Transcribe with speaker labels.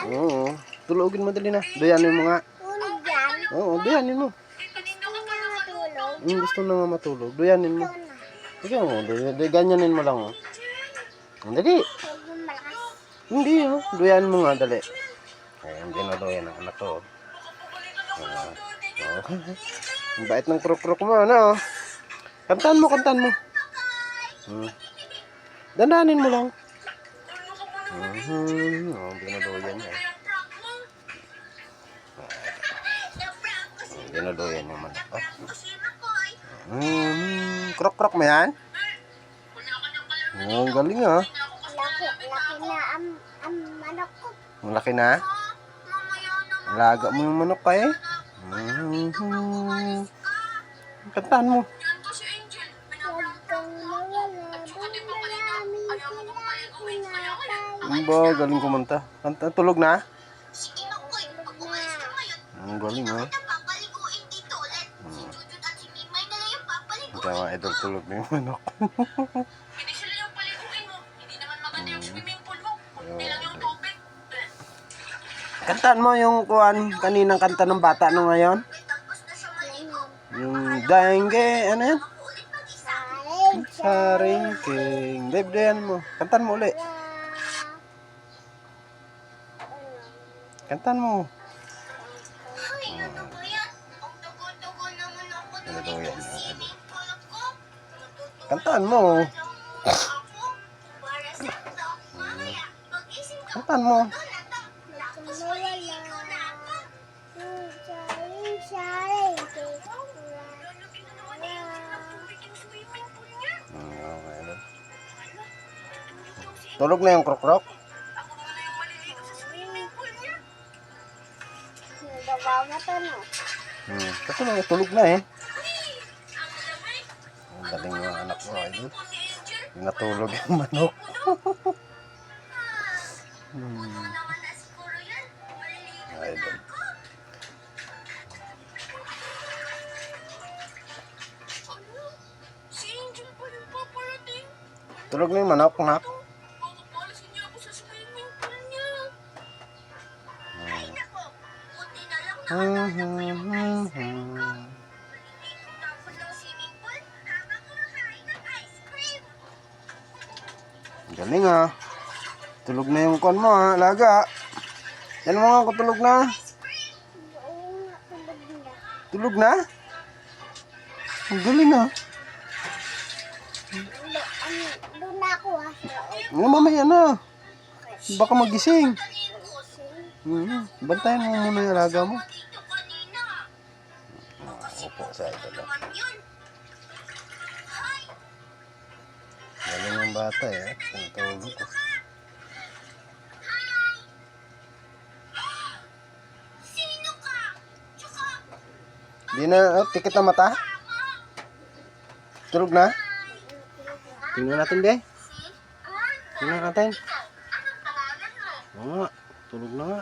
Speaker 1: Oo. Tulogin mo dali na. Doyanin mo nga.
Speaker 2: Tulog yan?
Speaker 1: Oo, doyanin mo.
Speaker 2: Gusto na matulog?
Speaker 1: Gusto na nga matulog. Doyanin mo.
Speaker 2: Ikaw na.
Speaker 1: Sige mo. Ganyanin mo lang. Oh. Dali.
Speaker 2: Huwag mo malakas.
Speaker 1: Hindi oh. Doyanin mo nga dali. Ayan, dinadoyan ang anak ko. Ang bait ng krok-krok mo, ano? Kantahan mo, kantahan mo. Dandanin mo lang. Dinadoyan niya. Dinadoyan yung manok. Krok-krok mo yan? Oh, galing ah.
Speaker 2: Laki na ang manok ko.
Speaker 1: Malaki na? Alaga mo yung manok ka eh. Kantahan mo.
Speaker 2: Huwag kang mawala. Marami sila
Speaker 1: Ba, galing kumanta. Kanta, tulog na?
Speaker 2: tulog na.
Speaker 1: Ang galing ah. Kaya mga idol, tulog na yung manok. Kantaan mo yung kuan kaninang kanta ng bata no ngayon? Yung daengge, ano yan? Saringking. Debdean mo. Kantaan mo uli. Kantaan mo. Kantaan mo. Kantaan mo. Tulog na yung krok-krok? Kasi tulog na eh. Ang galing mga anak ko ay natulog yung manok. Idol. Tulog na yung manok, nak. Galing ah. Tulog na yung kon mo ha, alaga. Yan mo nga kung tulog na. Tulog na? Ang galing ah.
Speaker 2: Doon na ako ha.
Speaker 1: Mamaya na. Baka magising. Bantayan mo muna yung alaga mo. Opo, sa idol lang. Galing yung bata eh. Tulog ko. Di na, tikit na mata? Tulog na? Tingnan natin, be. Tingnan natin. Oo nga, tulog na nga.